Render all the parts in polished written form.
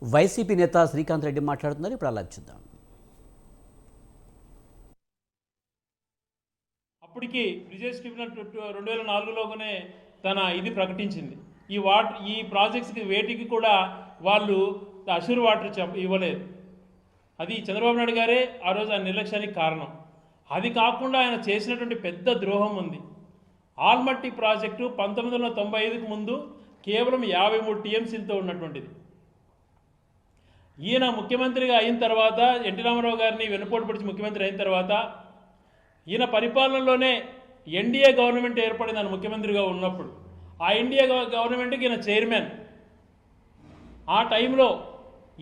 YCP నేత శ్రీకాంత్ రెడ్డి మాట్లాడుతున్నారు. ఇప్పుడు అలా చూద్దాం. అప్పటికి బ్రిజేష్ ట్రిబ్యునల్ 2004లోనే తన ఇది ప్రకటించింది. ఈ ప్రాజెక్ట్స్కి వేటికి కూడా వాళ్ళు అష్యూర్ వాటర్ ఇవ్వలేదు. అది చంద్రబాబు నాయుడు గారే ఆ రోజు ఆ నిర్లక్ష్యానికి కారణం. అది కాకుండా ఆయన చేసినటువంటి పెద్ద ద్రోహం ఉంది. ఆల్మట్టి ప్రాజెక్టు 1995కు ముందు కేవలం 53 టీఎంసీలతో ఉన్నటువంటిది. ఈయన ముఖ్యమంత్రిగా అయిన తర్వాత ఎన్టీ రామారావు గారిని వెన్నుపోటు పొడిచి ముఖ్యమంత్రి అయిన తర్వాత ఈయన పరిపాలనలోనే ఎన్డీఏ గవర్నమెంట్ ఏర్పడింది ఆయన ముఖ్యమంత్రిగా ఉన్నప్పుడు. ఆ ఎన్డీఏ గవర్నమెంట్కి ఈయన చైర్మన్. ఆ టైంలో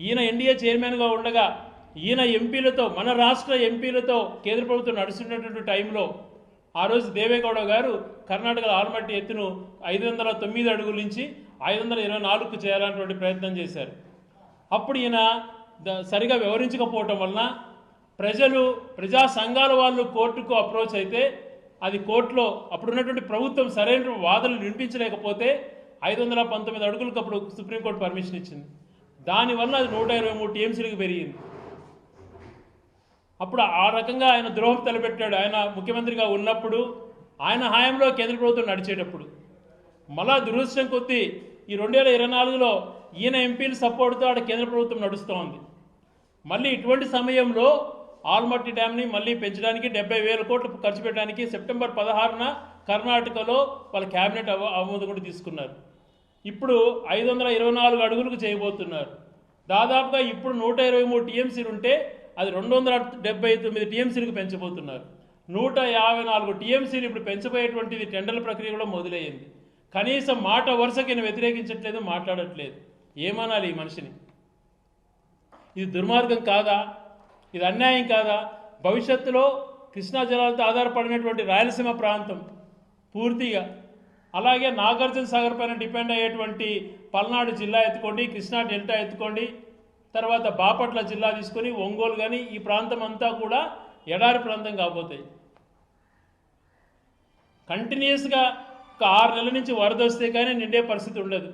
ఈయన ఎన్డీఏ చైర్మన్గా ఉండగా ఈయన ఎంపీలతో, మన రాష్ట్ర ఎంపీలతో కేంద్ర ప్రభుత్వం నడుస్తున్నటువంటి టైంలో ఆ రోజు దేవేగౌడ గారు కర్ణాటకలో ఆల్మట్టి ఎత్తును 509 అడుగుల నుంచి 524కు చేయాలన్నటువంటి ప్రయత్నం చేశారు. అప్పుడు ఈయన సరిగా వివరించకపోవటం వలన ప్రజా సంఘాల వాళ్ళు కోర్టుకు అప్రోచ్ అయితే అది కోర్టులో అప్పుడున్నటువంటి ప్రభుత్వం సరైన వాదనలు వినిపించలేకపోతే 519 అడుగులకు అప్పుడు సుప్రీంకోర్టు పర్మిషన్ ఇచ్చింది. దానివల్ల అది 123 టీఎంసీలకు పెరిగింది. అప్పుడు ఆ రకంగా ఆయన ద్రోహం తలపెట్టాడు. ఆయన ముఖ్యమంత్రిగా ఉన్నప్పుడు, ఆయన హయాంలో కేంద్ర ప్రభుత్వం నడిచేటప్పుడు. మళ్ళా దురదృష్టం కొద్దీ ఈ 2024లో ఈయన ఎంపీల సపోర్ట్తో ఆడ కేంద్ర ప్రభుత్వం నడుస్తూ ఉంది. మళ్ళీ ఇటువంటి సమయంలో ఆల్మట్టి డ్యామ్ని మళ్ళీ పెంచడానికి 70,000 కోట్లు ఖర్చు పెట్టడానికి సెప్టెంబర్ 16న కర్ణాటకలో వాళ్ళ క్యాబినెట్ ఆమోదం కూడా తీసుకున్నారు. ఇప్పుడు 524 అడుగులకు చేయబోతున్నారు. దాదాపుగా ఇప్పుడు 123 టీఎంసీలు ఉంటే అది 279 టీఎంసీలకు పెంచబోతున్నారు. 154 టీఎంసీలు ఇప్పుడు పెంచబోయేటువంటిది టెండర్ల ప్రక్రియ కూడా మొదలయ్యింది. కనీసం మాట వరుసకి నేను వ్యతిరేకించట్లేదు, మాట్లాడట్లేదు. ఏమనాలి ఈ మనిషిని? ఇది దుర్మార్గం కాదా? ఇది అన్యాయం కాదా? భవిష్యత్తులో కృష్ణా జలాలతో ఆధారపడినటువంటి రాయలసీమ ప్రాంతం పూర్తిగా, అలాగే నాగార్జున సాగర్ పైన డిపెండ్ అయ్యేటువంటి పల్నాడు జిల్లా ఎత్తుకోండి, కృష్ణా డెల్టా ఎత్తుకోండి, తర్వాత బాపట్ల జిల్లా తీసుకొని ఒంగోలు కానీ ఈ ప్రాంతం అంతా కూడా ఎడారి ప్రాంతం కాబోతాయి. కంటిన్యూస్గా ఒక 6 నెలల నుంచి వరద వస్తే కానీ నిండే పరిస్థితి ఉండదు.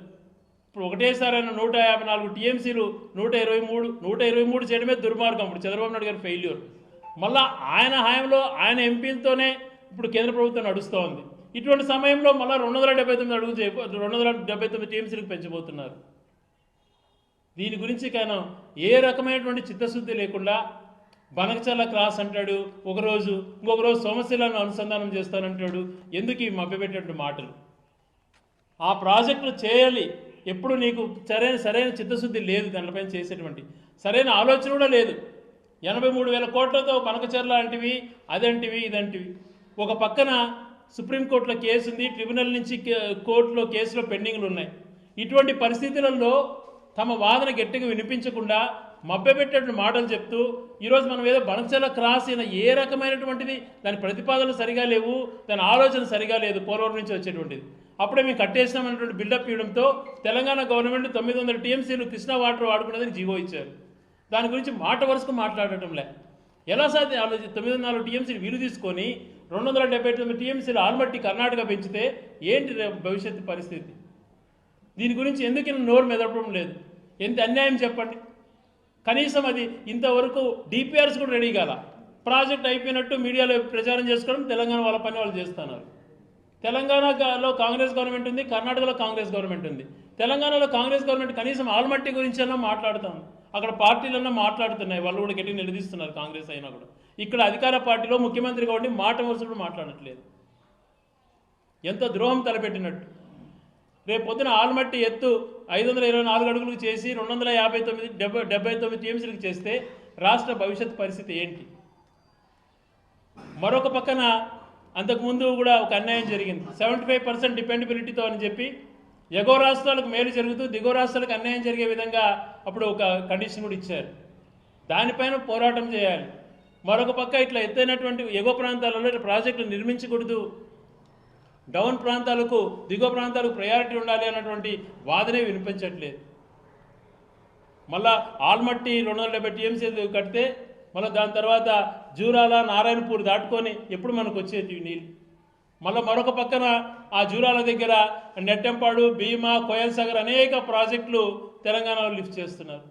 ఇప్పుడు ఒకటేసారి ఆయన 154 టీఎంసీలు 123 చేయడమే దుర్మార్గం. ఇప్పుడు చంద్రబాబు నాయుడు గారి ఫెయిల్యూర్. మళ్ళా ఆయన హయాంలో ఆయన ఎంపీలతోనే ఇప్పుడు కేంద్ర ప్రభుత్వం నడుస్తూ ఉంది. ఇటువంటి సమయంలో మళ్ళీ 279 టీఎంసీలకు పెంచబోతున్నారు. దీని గురించి కానీ ఏ రకమైనటువంటి చిత్తశుద్ధి లేకుండా బనకచర్ల క్రాస్ అంటాడు ఒకరోజు, ఇంకొక రోజు సోమశిలను అనుసంధానం చేస్తానంటాడు. ఎందుకు ఈ మభ్యపెట్టేటువంటి మాటలు? ఆ ప్రాజెక్టులు చేయాలి. ఎప్పుడు నీకు సరైన చిత్తశుద్ధి లేదు, దానిపైన చేసేటువంటి సరైన ఆలోచన కూడా లేదు. 83,000 కోట్లతో బనకచర్ల అంటివి, అదంటివి, ఇదంటివి. ఒక పక్కన సుప్రీంకోర్టులో కేసు ఉంది, ట్రిబ్యునల్ నుంచి కోర్టులో కేసులో పెండింగ్లు ఉన్నాయి. ఇటువంటి పరిస్థితులలో తమ వాదన గట్టిగా వినిపించకుండా మభ్యపెట్టేటువంటి మాటలు చెప్తూ ఈరోజు మనం ఏదో బనకచర్ల క్రాస్ అయిన ఏ రకమైనటువంటిది దాని ప్రతిపాదనలు సరిగా లేవు, దాని ఆలోచన సరిగా లేదు. పోలవరం నుంచి వచ్చేటువంటిది అప్పుడే మేము కట్టేసినామనేటువంటి బిల్డప్ ఇవ్వడంతో తెలంగాణ గవర్నమెంట్ 900 టీఎంసీలు కృష్ణా వాటర్ వాడుకునేదని జీవో ఇచ్చారు. దాని గురించి మాట వరుసకు మాట్లాడటంలే. ఎలా సాధ్యం? 904 టీఎంసీలు వీలు తీసుకొని 279 టీఎంసీలు ఆల్మట్టి కర్ణాటక పెంచితే ఏంటి భవిష్యత్తు పరిస్థితి? దీని గురించి ఎందుకు నోరు మెదపడం లేదు? ఎంత అన్యాయం చెప్పండి. కనీసం అది ఇంతవరకు డిపిఆర్స్ కూడా రెడీ కాల. ప్రాజెక్ట్ అయిపోయినట్టు మీడియాలో ప్రచారం చేసుకోవడం తెలంగాణ వాళ్ళ పని వాళ్ళు చేస్తున్నారు. తెలంగాణలో కాంగ్రెస్ గవర్నమెంట్ ఉంది, కర్ణాటకలో కాంగ్రెస్ గవర్నమెంట్ ఉంది. తెలంగాణలో కాంగ్రెస్ గవర్నమెంట్ కనీసం ఆల్మట్టి గురించి అన్నా మాట్లాడుతాం. అక్కడ పార్టీలన్నా మాట్లాడుతున్నాయి, వాళ్ళు కూడా గట్టి నిలదీస్తున్నారు కాంగ్రెస్ అయినా కూడా. ఇక్కడ అధికార పార్టీలో ముఖ్యమంత్రిగా ఉండి మాట వరుసలు మాట్లాడట్లేదు. ఎంత ద్రోహం తలపెట్టినట్టు. రేపు పొద్దున ఆల్మట్టి ఎత్తు 524 అడుగులకు చేసి 279 టీఎంసీలకు చేస్తే రాష్ట్ర భవిష్యత్ పరిస్థితి ఏంటి? మరొక పక్కన అంతకుముందు కూడా ఒక అన్యాయం జరిగింది. 75% డిపెండబిలిటీతో అని చెప్పి ఎగువ రాష్ట్రాలకు మేలు జరుగుతూ దిగువ రాష్ట్రాలకు అన్యాయం జరిగే విధంగా అప్పుడు ఒక కండిషన్ కూడా ఇచ్చారు. దానిపైన పోరాటం చేయాలి. మరొక పక్క ఇట్లా ఎత్తైనటువంటి ఎగువ ప్రాంతాలలో ప్రాజెక్టులు నిర్మించకూడదు, డౌన్ ప్రాంతాలకు దిగువ ప్రాంతాలకు ప్రయారిటీ ఉండాలి అన్నటువంటి వాదనే వినిపించట్లేదు. మళ్ళా ఆల్మట్టి 270 టీఎంసీలు కడితే మళ్ళీ దాని తర్వాత జూరాల నారాయణపూర్ దాటుకొని ఎప్పుడు మనకు వచ్చేది నీళ్ళు. మళ్ళీ మరొక పక్కన ఆ జూరాల దగ్గర నెట్టెంపాడు, భీమా, కోయల్ సాగర్ అనేక ప్రాజెక్టులు తెలంగాణలో లిఫ్ట్ చేస్తున్నారు.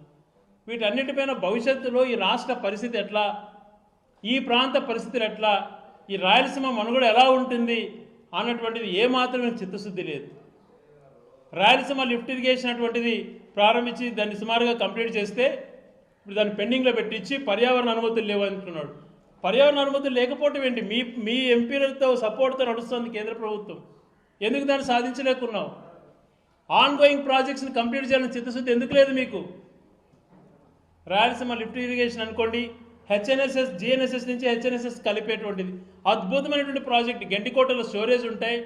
వీటన్నిటిపైన భవిష్యత్తులో ఈ రాష్ట్ర పరిస్థితి ఎట్లా, ఈ ప్రాంత పరిస్థితులు ఎట్లా, ఈ రాయలసీమ మనుగడ ఎలా ఉంటుంది అన్నటువంటిది ఏమాత్రం చిత్తశుద్ధి లేదు. రాయలసీమ లిఫ్ట్ ఇరిగేషన్ అటువంటిది ప్రారంభించి దాన్ని సుమారుగా కంప్లీట్ చేస్తే ఇప్పుడు దాన్ని పెండింగ్లో పెట్టించి పర్యావరణ అనుమతులు లేవంటున్నాడు. పర్యావరణ అనుమతులు లేకపోవటం ఏంటి? మీ ఎంపీలతో సపోర్ట్తో నడుస్తుంది కేంద్ర ప్రభుత్వం. ఎందుకు దాన్ని సాధించలేకున్నావు? ఆన్ గోయింగ్ ప్రాజెక్ట్స్ని కంప్లీట్ చేయాలని చిత్తశుద్ధి ఎందుకు లేదు మీకు? రాయలసీమ లిఫ్ట్ ఇరిగేషన్ అనుకోండి, హెచ్ఎన్ఎస్ఎస్ జిఎన్ఎస్ఎస్ నుంచి హెచ్ఎన్ఎస్ఎస్ కలిపేటువంటిది అద్భుతమైనటువంటి ప్రాజెక్ట్. గండికోటలో స్టోరేజ్ ఉంటాయి,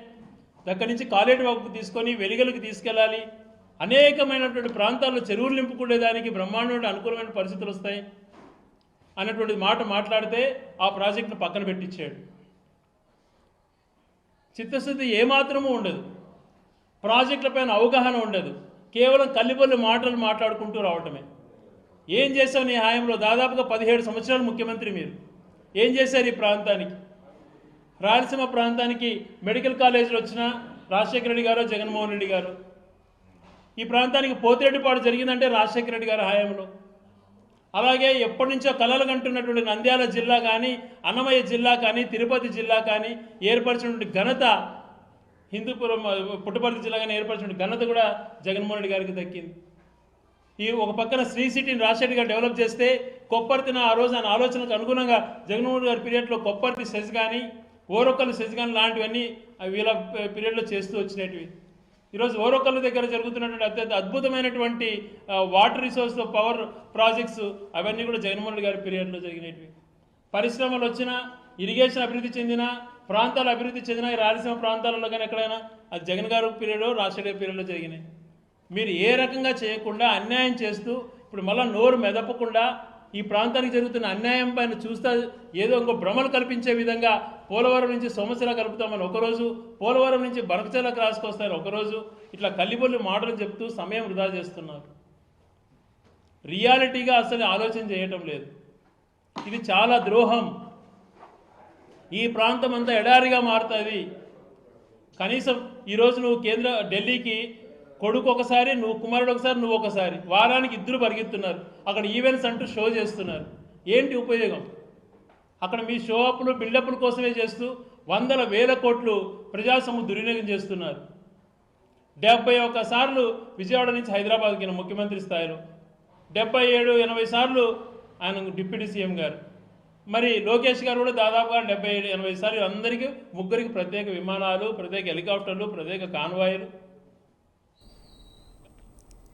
అక్కడి నుంచి కాలేటి వాకు తీసుకొని వెలిగలకు తీసుకెళ్ళాలి. అనేకమైనటువంటి ప్రాంతాల్లో చెరువులు నింపుకునేదానికి బ్రహ్మాండమైన అనుకూలమైన పరిస్థితులు వస్తాయి అన్నటువంటి మాట మాట్లాడితే ఆ ప్రాజెక్టును పక్కన పెట్టించాడు. చిత్తశుద్ధి ఏమాత్రమూ ఉండదు, ప్రాజెక్టులపైన అవగాహన ఉండదు, కేవలం కల్లిబొల్లి మాటలు మాట్లాడుకుంటూ రావటమే. ఏం చేశావు నీ హాయంలో? దాదాపుగా 17 సంవత్సరాలు ముఖ్యమంత్రి మీరు. ఏం చేశారు ఈ ప్రాంతానికి? రాయలసీమ ప్రాంతానికి మెడికల్ కాలేజీలు వచ్చినా రాజశేఖర రెడ్డి గారు, జగన్మోహన్ రెడ్డి గారు. ఈ ప్రాంతానికి పోతిరెడ్డిపాడు జరిగిందంటే రాజశేఖర రెడ్డి గారి హాయంలో. అలాగే ఎప్పటి నుంచో కలలు కంటున్నటువంటి నంద్యాల జిల్లా కానీ, అన్నమయ్య జిల్లా కానీ, తిరుపతి జిల్లా కానీ ఏర్పరిచినటువంటి ఘనత, హిందూపురం పుట్టపర్తి జిల్లా కానీ ఏర్పరిచినటువంటి ఘనత కూడా జగన్మోహన్ రెడ్డి గారికి దక్కింది. ఈ ఒక పక్కన శ్రీ సిటీని రాజశేఖర్ గారు డెవలప్ చేస్తే కొప్పర్తిన ఆ రోజు ఆయన ఆలోచనకు అనుగుణంగా జగన్మోహన్ గారి పీరియడ్లో కొప్పర్తి సెజ్ కానీ, ఓరొక్కలు సెజ్ కానీ లాంటివన్నీ వీళ్ళ పీరియడ్లో చేస్తూ వచ్చినవి. ఈరోజు ఓరొక్కల దగ్గర జరుగుతున్నటువంటి అత్యంత అద్భుతమైనటువంటి వాటర్ రిసోర్స్ పవర్ ప్రాజెక్ట్స్ అవన్నీ కూడా జగన్మోహన్ రెడ్డి గారి పీరియడ్లో జరిగినవి. పరిశ్రమలు వచ్చినా, ఇరిగేషన్ అభివృద్ధి చెందిన ప్రాంతాలు అభివృద్ధి చెందిన ఈ రాయలసీమ ప్రాంతాలలో కానీ ఎక్కడైనా అది జగన్ గారు పీరియడ్, రాజశేఖర్ పీరియడ్లో జరిగినాయి. మీరు ఏ రకంగా చేయకుండా అన్యాయం చేస్తూ ఇప్పుడు మళ్ళీ నోరు మెదపకుండా ఈ ప్రాంతానికి జరుగుతున్న అన్యాయం పైన చూస్తా ఏదో ఇంకో భ్రమలు కల్పించే విధంగా పోలవరం నుంచి సోమశిల కలుపుతామని ఒకరోజు, పోలవరం నుంచి బనకచెర్లకు రాసుకొస్తారని ఒకరోజు, ఇట్లా కల్లిబొల్లి మాటలు చెప్తూ సమయం వృధా చేస్తున్నారు. రియాలిటీగా అసలు ఆలోచన చేయటం లేదు. ఇది చాలా ద్రోహం. ఈ ప్రాంతం అంతా ఎడారిగా మారుతుంది. కనీసం ఈరోజు నువ్వు ఢిల్లీకి కొడుకు ఒకసారి, నువ్వు కుమారుడు ఒకసారి, నువ్వు ఒకసారి, వారానికి ఇద్దరు పరిగెత్తున్నారు. అక్కడ ఈవెంట్స్ అంటూ షో చేస్తున్నారు. ఏంటి ఉపయోగం? అక్కడ మీ షో అప్లు, బిల్డప్ల కోసమే చేస్తూ వందల వేల కోట్లు ప్రజాసొమ్ము దుర్వినియోగం చేస్తున్నారు. 71 సార్లు విజయవాడ నుంచి హైదరాబాద్కి ముఖ్యమంత్రి స్థాయిలో, 77-80 సార్లు ఆయన డిప్యూటీ సీఎం గారు. మరి లోకేష్ గారు కూడా దాదాపుగా 77-80 సార్లు. అందరికీ ముగ్గురికి ప్రత్యేక విమానాలు, ప్రత్యేక హెలికాప్టర్లు, ప్రత్యేక కాన్వాయిలు.